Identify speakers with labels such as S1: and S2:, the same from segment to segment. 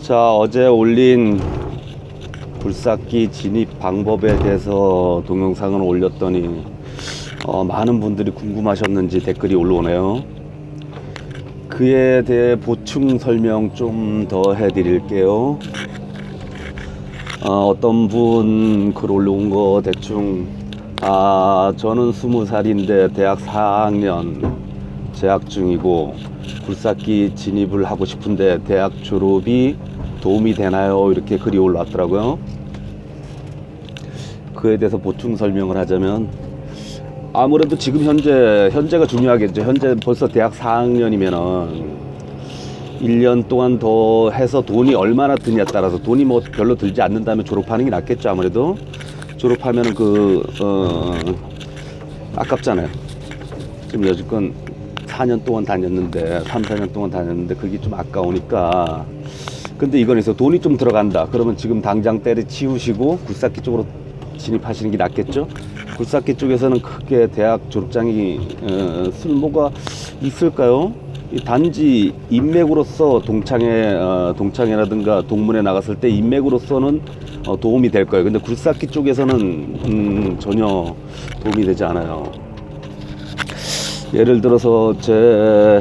S1: 자, 어제 올린 굴삭기 진입 방법에 대해서 동영상을 올렸더니 많은 분들이 궁금하셨는지 댓글이 올라오네요. 그에 대해 보충 설명 좀 더 해드릴게요. 어떤 분 글 올라온 거 대충 저는 20살인데 대학 4학년 재학 중이고 굴삭기 진입을 하고 싶은데 대학 졸업이 도움이 되나요? 이렇게 글이 올라왔더라고요. 그에 대해서 보충 설명을 하자면, 아무래도 지금 현재가 중요하겠죠. 현재 벌써 대학 4학년이면은 1년 동안 더 해서 돈이 얼마나 드냐에 따라서, 돈이 뭐 별로 들지 않는다면 졸업하는 게 낫겠죠. 아무래도 졸업하면은 아깝잖아요. 지금 여지껏 4년 동안 다녔는데, 3, 4년 동안 다녔는데 그게 좀 아까우니까. 근데 이건 있어, 돈이 좀 들어간다 그러면 지금 당장 때려치우시고 굴삭기 쪽으로 진입하시는 게 낫겠죠. 굴삭기 쪽에서는 크게 대학 졸업장이 쓸모가 있을까요? 단지 인맥으로서 동창회라든가 동문회 나갔을 때 인맥으로서는 도움이 될 거예요. 근데 굴삭기 쪽에서는 전혀 도움이 되지 않아요. 예를 들어서 제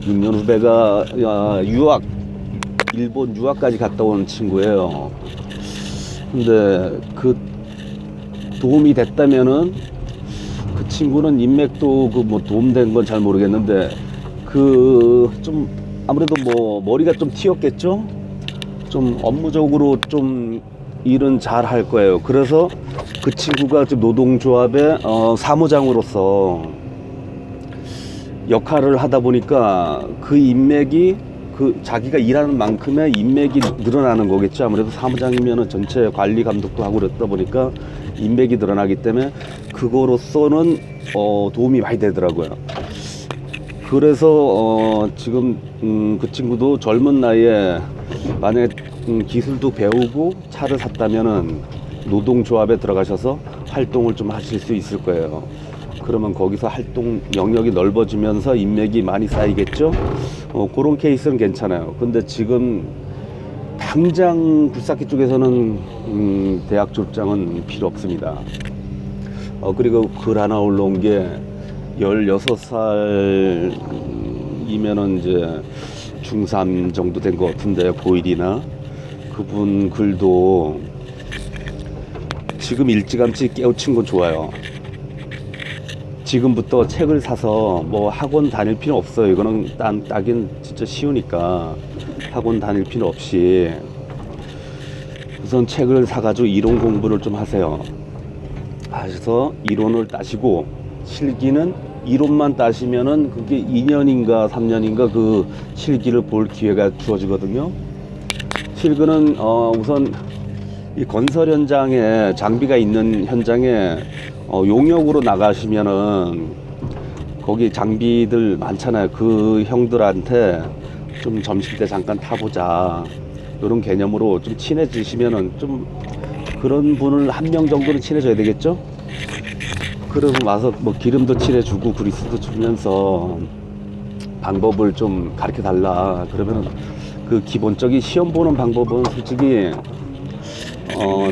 S1: 6년 후배가 일본 유학까지 갔다 온 친구예요. 근데 그 도움이 됐다면은, 그 친구는 인맥도 뭐 도움된 건 잘 모르겠는데 좀 아무래도 뭐 머리가 좀 튀었겠죠. 좀 업무적으로 좀 일은 잘 할 거예요. 그래서 그 친구가 지금 노동조합의 사무장으로서 역할을 하다 보니까 그 인맥이, 자기가 일하는 만큼의 인맥이 늘어나는 거겠죠. 아무래도 사무장이면은 전체 관리 감독도 하고 그랬다 보니까 인맥이 늘어나기 때문에 그거로서는 도움이 많이 되더라고요. 그래서 지금 그 친구도 젊은 나이에 만약에 기술도 배우고 차를 샀다면은 노동조합에 들어가셔서 활동을 좀 하실 수 있을 거예요. 그러면 거기서 활동 영역이 넓어지면서 인맥이 많이 쌓이겠죠. 그런 케이스는 괜찮아요. 근데 지금 당장 굴삭기 쪽에서는 대학 졸업장은 필요 없습니다. 그리고 글 하나 올라온 게 16살이면은 이제 중3 정도 된 것 같은데, 고1이나 그분 글도 지금 일찌감치 깨우친 건 좋아요. 지금부터 책을 사서 뭐 학원 다닐 필요 없어요. 이거는 따긴 진짜 쉬우니까 학원 다닐 필요 없이 우선 책을 사가지고 이론 공부를 좀 하세요. 하셔서 이론을 따시고, 실기는 이론만 따시면은 그게 2년인가 3년인가 그 실기를 볼 기회가 주어지거든요. 실기는 우선 이 건설 현장에, 장비가 있는 현장에 용역으로 나가시면은 거기 장비들 많잖아요. 그 형들한테 좀 점심때 잠깐 타보자, 이런 개념으로 좀 친해지시면은, 좀 그런 분을 한 명 정도는 친해져야 되겠죠. 그러고 와서 뭐 기름도 칠해주고 그리스도 주면서 방법을 좀 가르쳐 달라 그러면은, 그 기본적인 시험 보는 방법은 솔직히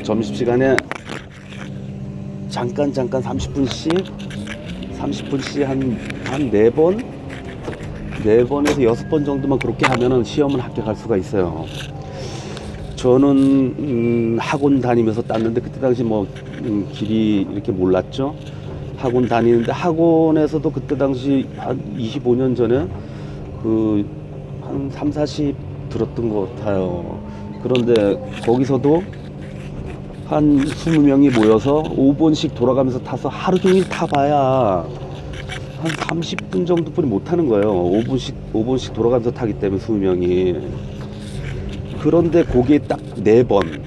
S1: 점심시간에 잠깐 30분씩 한 4번에서 6번 정도만 그렇게 하면은 시험은 합격할 수가 있어요. 저는 학원 다니면서 땄는데, 그때 당시 뭐 길이 이렇게 몰랐죠. 학원 다니는데, 학원에서도 그때 당시 한 25년 전에 한 3, 40 들었던 것 같아요. 그런데 거기서도 한 20명이 모여서 5번씩 돌아가면서 타서 하루 종일 타봐야 한 30분 정도뿐이 못 타는 거예요. 5번씩 돌아가면서 타기 때문에 20명이. 그런데 거기에 딱 4번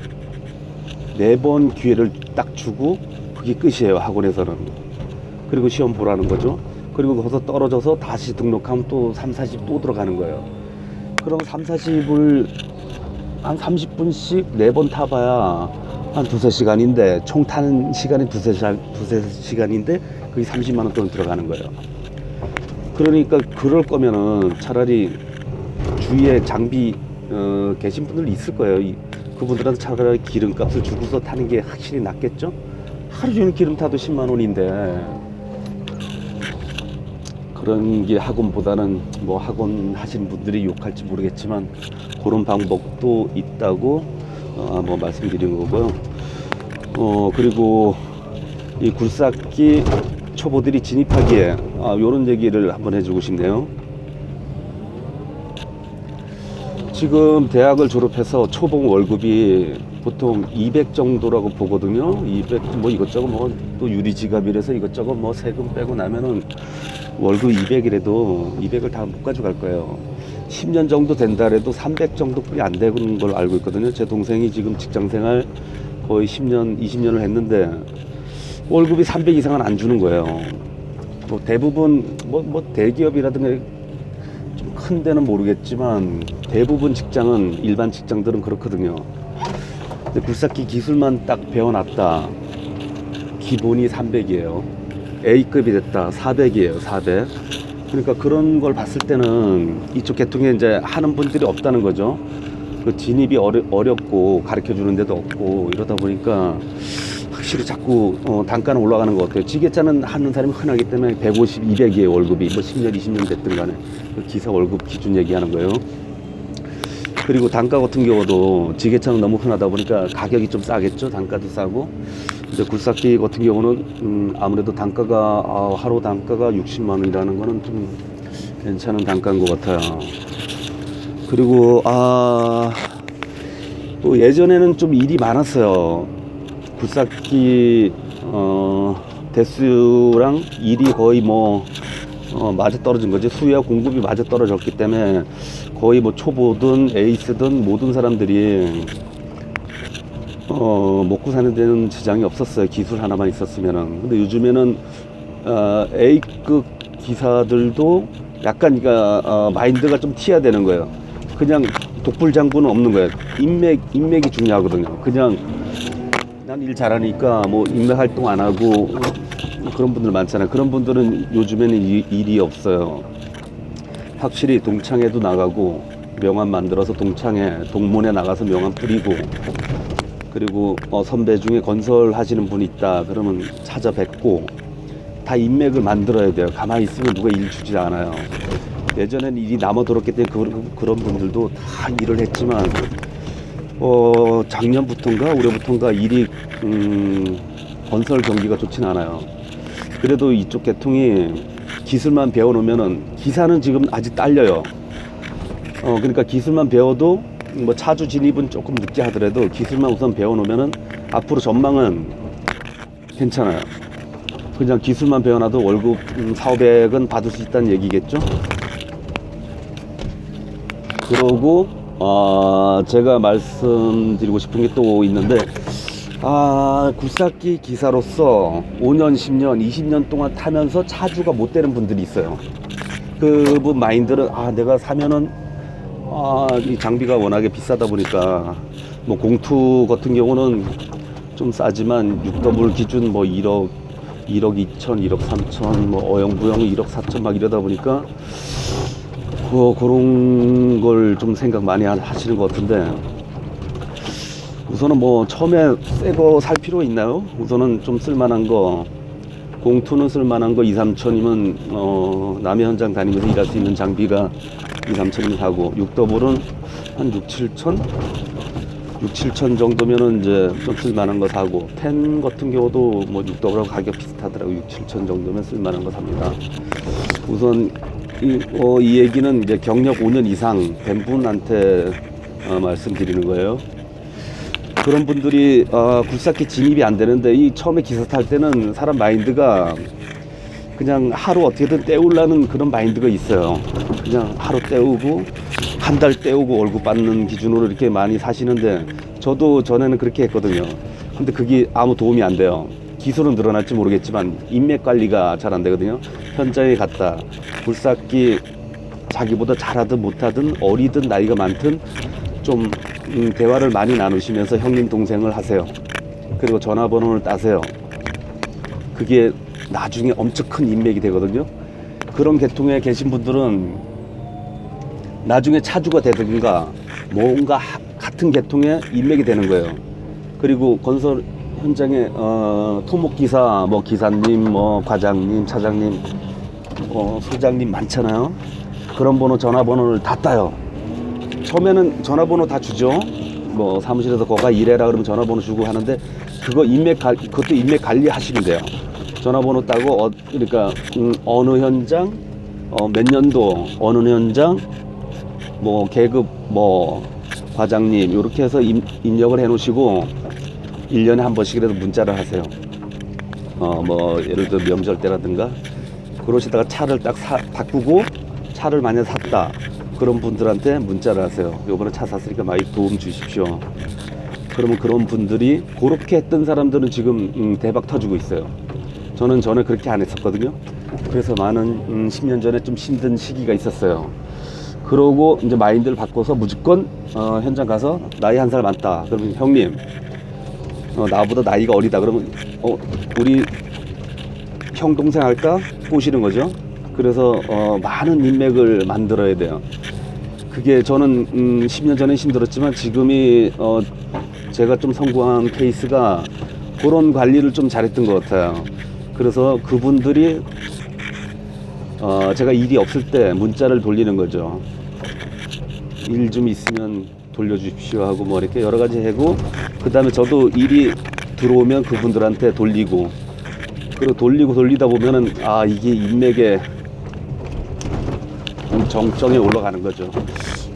S1: 기회를 딱 주고 그게 끝이에요, 학원에서는. 그리고 시험 보라는 거죠. 그리고 거기서 떨어져서 다시 등록하면 또 3, 40 또 들어가는 거예요. 그럼 3, 40을 한 30분씩 4번 타봐야 한 2-3시간인데, 총 타는 시간이 2-3시간인데 그게 30만 원 돈 들어가는 거예요. 그러니까 그럴 거면은 차라리 주위에 장비 계신 분들 있을 거예요. 그분들한테 차라리 기름값을 주고서 타는 게 확실히 낫겠죠? 하루 종일 기름 타도 10만 원인데 그런 게 학원보다는 뭐 학원 하시는 분들이 욕할지 모르겠지만 그런 방법도 있다고 뭐 말씀드린 거고요. 그리고 이 굴삭기 초보들이 진입하기에 요런 얘기를 한번 해주고 싶네요. 지금 대학을 졸업해서 초봉 월급이 보통 200 정도라고 보거든요. 200 뭐 이것저것 뭐 또 유리 지갑이라서 이것저것 뭐 세금 빼고 나면은 월급 200이라도 200을 다 못 가져갈 거예요. 10년 정도 된다 해도 300 정도뿐이 안 되는 걸 알고 있거든요. 제 동생이 지금 직장생활 거의 10년, 20년을 했는데 월급이 300 이상은 안 주는 거예요. 뭐 대부분 뭐 대기업이라든가 좀 큰 데는 모르겠지만 대부분 직장은 일반 직장들은 그렇거든요. 근데 굴삭기 기술만 딱 배워놨다. 기본이 300이에요. A급이 됐다. 400이에요. 400. 그러니까 그런 걸 봤을 때는 이쪽 계통에 이제 하는 분들이 없다는 거죠. 그 진입이 어렵고 가르쳐 주는 데도 없고 이러다 보니까 확실히 자꾸 단가는 올라가는 것 같아요. 지게차는 하는 사람이 흔하기 때문에 150, 200이에요. 월급이. 뭐 10년, 20년 됐든 간에. 그 기사 월급 기준 얘기하는 거예요. 그리고 단가 같은 경우도 지게차는 너무 흔하다 보니까 가격이 좀 싸겠죠. 단가도 싸고. 이제 굴삭기 같은 경우는 아무래도 단가가 하루 단가가 60만 원이라는 거는 좀 괜찮은 단가인 것 같아요. 그리고 또 예전에는 좀 일이 많았어요. 굴삭기 대수랑 일이 거의 맞아 떨어진 거지. 수요와 공급이 맞아 떨어졌기 때문에 거의 뭐 초보든 에이스든 모든 사람들이 먹고 사는 데는 지장이 없었어요. 기술 하나만 있었으면은. 근데 요즘에는 A급 기사들도 약간 마인드가 좀 튀어야 되는 거예요. 그냥 독불장군은 없는 거예요. 인맥이 중요하거든요. 그냥 난 일 잘하니까 뭐 인맥 활동 안 하고 그런 분들 많잖아요. 그런 분들은 요즘에는 일이 없어요. 확실히 동창회도 나가고 명함 만들어서 동문회 나가서 명함 뿌리고, 그리고 선배 중에 건설 하시는 분 있다 그러면 찾아뵙고, 다 인맥을 만들어야 돼요. 가만히 있으면 누가 일 주지 않아요. 예전엔 일이 남아돌았기 때문에 그런 분들도 다 일을 했지만 작년부터인가 올해부터인가 일이 건설 경기가 좋진 않아요. 그래도 이쪽 계통이 기술만 배워놓으면은, 기사는 지금 아직 딸려요. 그러니까 기술만 배워도 뭐 차주 진입은 조금 늦게 하더라도 기술만 우선 배워놓으면은 앞으로 전망은 괜찮아요. 그냥 기술만 배워놔도 월급 400은 받을 수 있다는 얘기겠죠. 그러고 제가 말씀드리고 싶은 게 또 있는데, 굴삭기 기사로서 5년, 10년, 20년 동안 타면서 차주가 못 되는 분들이 있어요. 그분 마인드는 내가 사면은 이 장비가 워낙에 비싸다 보니까, 뭐 공투 같은 경우는 좀 싸지만 6W 기준 뭐 1억 2천, 1억 3천, 뭐 어영부영 1억 4천 막 이러다 보니까 그런 걸 좀 생각 많이 하시는 것 같은데, 우선은 뭐 처음에 새 거 살 필요 있나요? 우선은 좀 쓸만한 거, 공투는 쓸만한 거 2, 3천이면 남의 현장 다니면서 일할 수 있는 장비가 2, 3천이면 사고, 6W는 한 6, 7천? 6, 7천 정도면은 이제 좀 쓸만한 거 사고, 10 같은 경우도 뭐 6W하고 가격 비슷하더라고요. 6, 7천 정도면 쓸만한 거 삽니다. 우선 이 얘기는 이제 경력 5년 이상 된 분한테 말씀드리는 거예요. 그런 분들이 굴삭기 진입이 안 되는데, 이 처음에 기사 탈 때는 사람 마인드가 그냥 하루 어떻게든 때우려는 그런 마인드가 있어요. 그냥 하루 때우고 한 달 때우고 월급 받는 기준으로 이렇게 많이 사시는데, 저도 전에는 그렇게 했거든요. 근데 그게 아무 도움이 안 돼요. 기술은 늘어날지 모르겠지만 인맥 관리가 잘 안 되거든요. 현장에 갔다 굴삭기 자기보다 잘하든 못하든 어리든 나이가 많든 좀 대화를 많이 나누시면서 형님 동생을 하세요. 그리고 전화번호를 따세요. 그게 나중에 엄청 큰 인맥이 되거든요. 그런 계통에 계신 분들은 나중에 차주가 되든가 뭔가 같은 계통의 인맥이 되는 거예요. 그리고 건설 현장에 토목기사, 뭐 기사님, 뭐 과장님, 차장님, 소장님 많잖아요. 그런 번호, 전화번호를 다 따요. 처음에는 전화번호 다 주죠. 뭐 사무실에서 거가 일해라 그러면 전화번호 주고 하는데 그것도 인맥 관리 하시면 돼요. 전화번호 따고 그러니까 어느 현장, 몇 년도 어느 현장, 뭐 계급, 뭐 과장님 이렇게 해서 입력을 해 놓으시고 1년에 한 번씩이라도 문자를 하세요. 뭐 예를 들어 명절 때라든가 그러시다가 차를 딱 바꾸고 차를 만약 샀다 그런 분들한테 문자를 하세요. 요번에 차 샀으니까 많이 도움 주십시오. 그러면 그런 분들이 그렇게 했던 사람들은 지금 대박 터지고 있어요. 저는 전에 그렇게 안 했었거든요. 그래서 많은 10년 전에 좀 힘든 시기가 있었어요. 그러고 이제 마인드를 바꿔서 무조건 현장 가서 나이 한 살 많다 그러면 형님 나보다 나이가 어리다 그러면 우리 형 동생 할까 꼬시는 거죠. 그래서 많은 인맥을 만들어야 돼요. 그게 저는 10년 전에 힘들었지만 지금이 제가 좀 성공한 케이스가 그런 관리를 좀 잘했던 것 같아요. 그래서 그분들이 제가 일이 없을 때 문자를 돌리는 거죠. 일 좀 있으면 돌려주십시오 하고 뭐 이렇게 여러 가지 하고 그 다음에 저도 일이 들어오면 그분들한테 돌리고 그리고 돌리다 보면은 이게 인맥의 정점에 올라가는 거죠.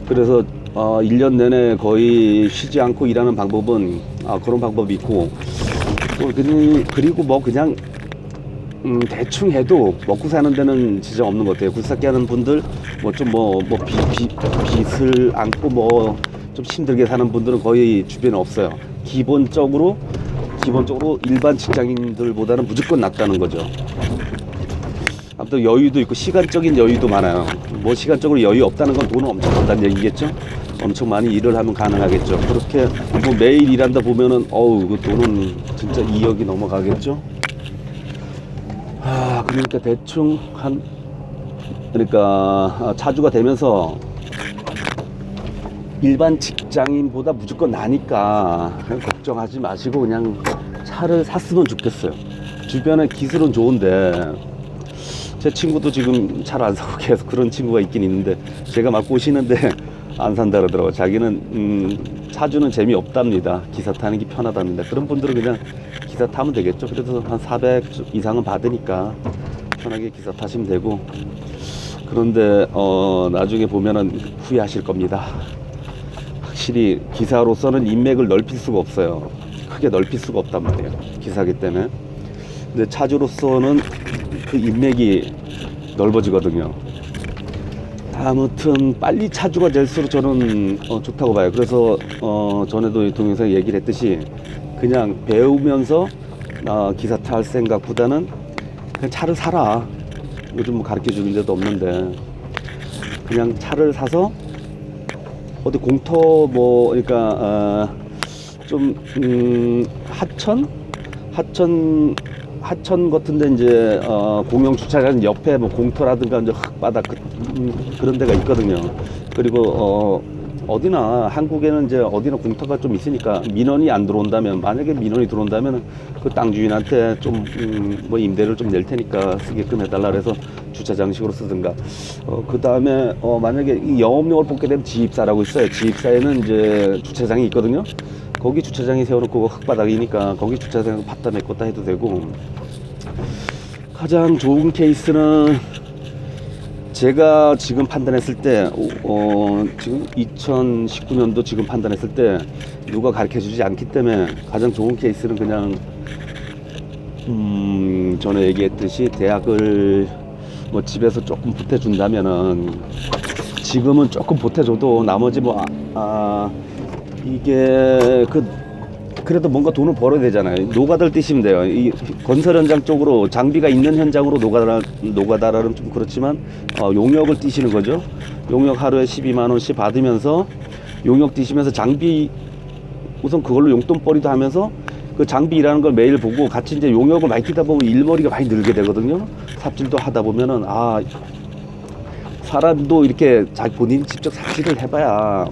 S1: 그래서 1년 내내 거의 쉬지 않고 일하는 방법은 그런 방법이 있고 그리고 뭐 그냥 대충 해도 먹고 사는 데는 진짜 없는 것 같아요. 굴삭기 하는 분들 빚을 안고 뭐 좀 힘들게 사는 분들은 거의 주변에 없어요. 기본적으로 일반 직장인들보다는 무조건 낫다는 거죠. 아무튼 여유도 있고 시간적인 여유도 많아요. 뭐 시간적으로 여유 없다는 건 돈은 엄청 번다는 얘기겠죠. 엄청 많이 일을 하면 가능하겠죠. 그렇게 뭐 매일 일한다 보면은 그 돈은 진짜 2억이 넘어가겠죠. 그러니까 대충 그러니까 차주가 되면서 일반 직장인보다 무조건 나니까 그냥 걱정하지 마시고 그냥 차를 샀으면 좋겠어요. 주변에 기술은 좋은데 제 친구도 지금 차를 안 사고 계속 그런 친구가 있긴 있는데 제가 막 꼬시는데 안 산다 그러더라고요. 자기는 차주는 재미없답니다. 기사 타는 게 편하답니다. 그런 분들은 그냥 기사 타면 되겠죠. 그래도 한 400 이상은 받으니까 편하게 기사 타시면 되고 그런데 나중에 보면은 후회하실 겁니다. 확실히 기사로서는 인맥을 넓힐 수가 없어요. 크게 넓힐 수가 없단 말이에요. 기사기 때문에. 근데 차주로서는 그 인맥이 넓어지거든요. 아무튼 빨리 차주가 될수록 저는 좋다고 봐요. 그래서 전에도 동영상에 얘기를 했듯이 그냥 배우면서 기사 탈 생각보다는 그냥 차를 사라. 요즘 뭐 가르쳐 주는 데도 없는데 그냥 차를 사서 어디 공터 뭐 그러니까 좀 하천 같은데 이제 공영 주차장 옆에 뭐 공터라든가 이제 흙바닥 그런 데가 있거든요. 그리고 어디나 한국에는 이제 어디나 공터가 좀 있으니까 민원이 안 들어온다면 만약에 민원이 들어온다면 그 땅 주인한테 좀 뭐 임대를 좀 낼 테니까 쓰게끔 해달라 그래서 주차장식으로 쓰든가 그 다음에 만약에 이 영업용을 뽑게 되면 지입사라고 있어요. 지입사에는 이제 주차장이 있거든요. 거기 주차장에 세워놓고 흙바닥이니까 거기 주차장 받다 메꿨다 해도 되고 가장 좋은 케이스는 제가 지금 판단했을 때 지금 2019년도 지금 판단했을 때 누가 가르쳐 주지 않기 때문에 가장 좋은 케이스는 그냥 전에 얘기했듯이 대학을 뭐 집에서 조금 보태준다면은 지금은 조금 보태줘도 나머지 이게 그래도 뭔가 돈을 벌어야 되잖아요. 노가다를 뛰시면 돼요. 이 건설 현장 쪽으로 장비가 있는 현장으로 노가다라는 좀 그렇지만 용역을 뛰시는 거죠. 용역 하루에 12만 원씩 받으면서 용역 뛰시면서 장비 우선 그걸로 용돈벌이도 하면서 그 장비 일하는 걸 매일 보고 같이 이제 용역을 많이 뛰다 보면 일머리가 많이 늘게 되거든요. 삽질도 하다 보면은 사람도 이렇게 본인이 직접 삽질을 해봐야,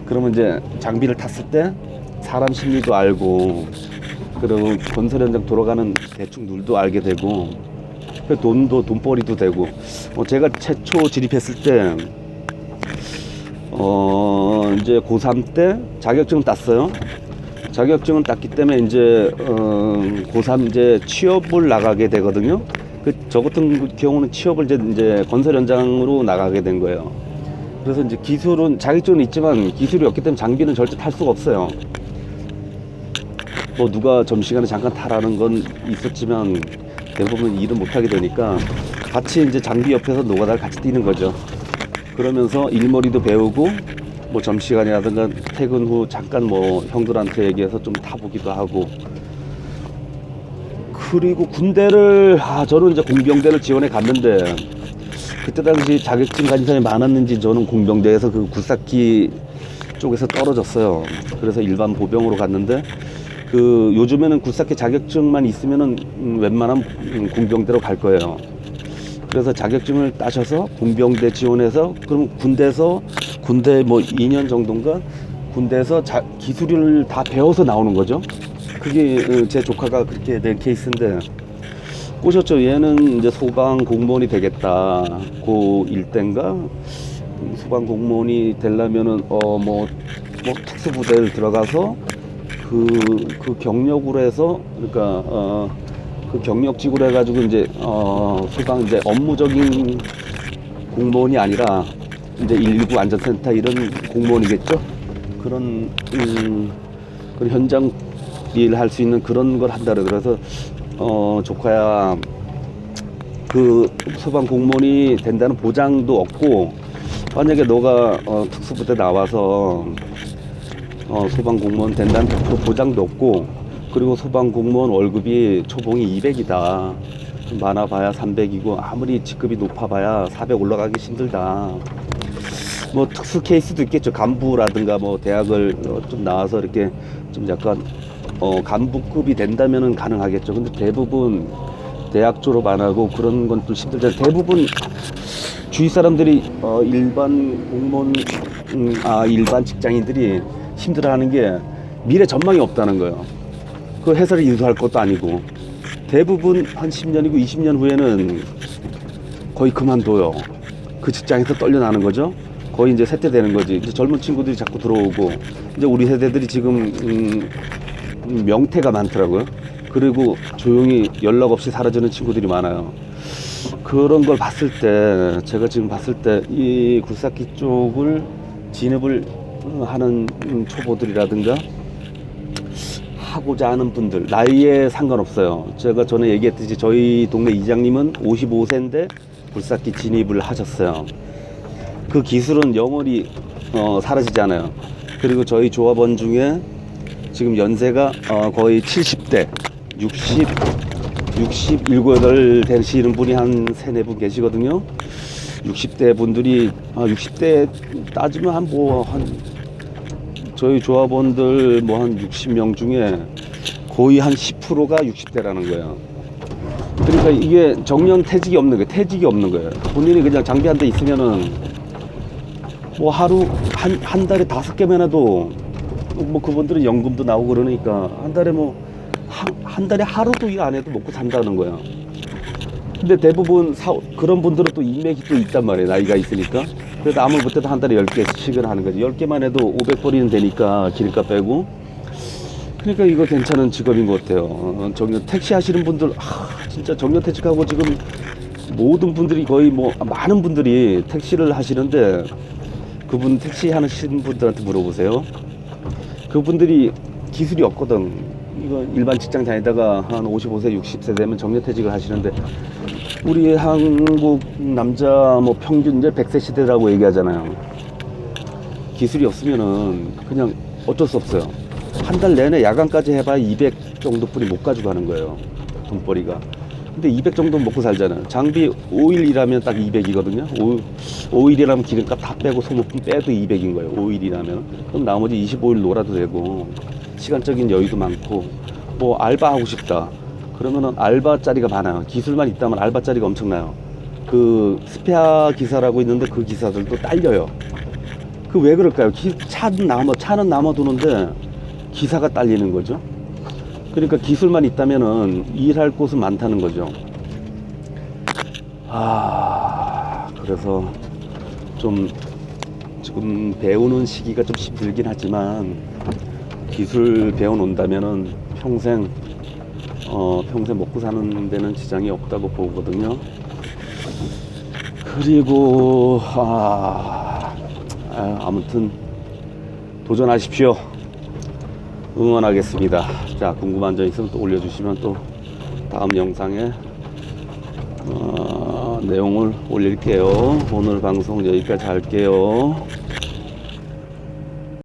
S1: 그러면 이제 장비를 탔을 때 사람 심리도 알고, 그리고 건설 현장 돌아가는 대충 룰도 알게 되고, 돈벌이도 되고. 제가 최초 진입했을 때 이제 고3 때 자격증을 땄어요. 자격증을 땄기 때문에 이제 고3 이제 취업을 나가게 되거든요. 저 같은 경우는 취업을 이제 건설 현장으로 나가게 된 거예요. 그래서 이제 기술은 자격증은 있지만 기술이 없기 때문에 장비는 절대 탈 수가 없어요. 뭐 누가 점심시간에 잠깐 타라는 건 있었지만 대부분 일은 못 하게 되니까 같이 이제 장비 옆에서 노가다를 같이 뛰는 거죠. 그러면서 일머리도 배우고, 뭐 점심시간이라든가 퇴근 후 잠깐 뭐 형들한테 얘기해서 좀 타보기도 하고. 그리고 군대를, 저는 이제 공병대를 지원해 갔는데, 그때 당시 자격증 가진 사람이 많았는지 저는 공병대에서 그 굴삭기 쪽에서 떨어졌어요. 그래서 일반 보병으로 갔는데, 요즘에는 굴삭기 자격증만 있으면은 웬만하면 공병대로 갈 거예요. 그래서 자격증을 따셔서 공병대 지원해서, 그럼 군대 뭐 2년 정도인가 군대에서 기술을 다 배워서 나오는 거죠. 그게 제 조카가 그렇게 된 케이스인데, 꼬셨죠. 얘는 이제 소방 공무원이 되겠다. 고1 때인가 소방 공무원이 되려면은 뭐 특수부대를 들어가서 그 경력으로 해서, 그러니까 그 경력직으로 해가지고 이제 소방 이제 업무적인 공무원이 아니라 이제 119 안전센터 이런 공무원이겠죠. 그런 현장 일 할 수 있는 그런 걸 한다 그래서 조카야, 그 소방 공무원이 된다는 보장도 없고, 만약에 너가 특수부대 나와서 소방 공무원 된다는 보장도 없고, 그리고 소방 공무원 월급이 초봉이 200이다. 많아봐야 300이고 아무리 직급이 높아봐야 400 올라가기 힘들다. 뭐 특수 케이스도 있겠죠. 간부라든가 뭐 대학을 좀 나와서 이렇게 좀 약간 간부급이 된다면은 가능하겠죠. 근데 대부분 대학 졸업 안 하고 그런 건 또 힘들잖아요. 대부분 주위 사람들이 일반 공무원 일반 직장인들이 힘들어하는 게 미래 전망이 없다는 거예요. 그 회사를 인수할 것도 아니고, 대부분 한 10년이고 20년 후에는 거의 그만둬요. 그 직장에서 떨려나는 거죠. 거의 이제 쇠퇴되는 거지. 이제 젊은 친구들이 자꾸 들어오고, 이제 우리 세대들이 지금 명퇴가 많더라고요. 그리고 조용히 연락 없이 사라지는 친구들이 많아요. 그런 걸 봤을 때, 제가 지금 봤을 때 이 굴삭기 쪽을 진입을 하는 초보들이라든가 하고자 하는 분들, 나이에 상관없어요. 제가 전에 얘기했듯이 저희 동네 이장님은 55세인데 굴삭기 진입을 하셨어요. 그 기술은 영원히 사라지지 않아요. 그리고 저희 조합원 중에 지금 연세가 거의 70대, 67, 8 되시는 분이 한 3, 4분 계시거든요. 60대 분들이, 60대 따지면 한 저희 조합원들 뭐 한 60명 중에 거의 한 10%가 60대라는 거예요. 그러니까 이게 정년퇴직이 없는 거예요. 퇴직이 없는 거예요. 본인이 그냥 장비 한 대 있으면은 뭐 하루 한 달에 5개만 해도 뭐 그분들은 연금도 나오고 그러니까 한 달에 한 달에 하루도 일 안 해도 먹고 산다는 거예요. 근데 대부분 그런 분들은 또 인맥이 또 있단 말이에요. 나이가 있으니까. 그래도 아무 못해도 한 달에 10개씩은 하는 거지. 10개만 해도 500벌이는 되니까 기름값 빼고. 그러니까 이거 괜찮은 직업인 것 같아요. 택시 하시는 분들, 진짜 정년퇴직하고 지금 모든 분들이 거의 많은 분들이 택시를 하시는데, 그분 택시 하시는 분들한테 물어보세요. 그분들이 기술이 없거든. 이거 일반 직장 다니다가 한 55세, 60세 되면 정년퇴직을 하시는데, 우리 한국 남자 평균 이제 100세 시대라고 얘기하잖아요. 기술이 없으면은 그냥 어쩔 수 없어요. 한 달 내내 야간까지 해봐야 200 정도뿐이 못 가지고 가는 거예요. 돈벌이가. 근데 200 정도 먹고 살잖아요. 장비 5일 일하면 딱 200이거든요. 5일 일하면 기름값 다 빼고 소모품 빼도 200인 거예요. 5일 일하면. 그럼 나머지 25일 놀아도 되고, 시간적인 여유도 많고, 뭐 알바 하고 싶다 그러면은 알바 자리가 많아요. 기술만 있다면 알바 자리가 엄청나요. 그 스페어 기사라고 있는데 그 기사들도 딸려요. 그 왜 그럴까요? 차는 남아도는데 기사가 딸리는 거죠. 그러니까 기술만 있다면은 일할 곳은 많다는 거죠. 그래서 좀 지금 배우는 시기가 좀 힘들긴 하지만 기술 배워놓는다면은 평생 먹고 사는 데는 지장이 없다고 보거든요. 그리고 아무튼 도전하십시오. 응원하겠습니다. 자, 궁금한 점 있으면 또 올려주시면 또 다음 영상에 내용을 올릴게요. 오늘 방송 여기까지 할게요.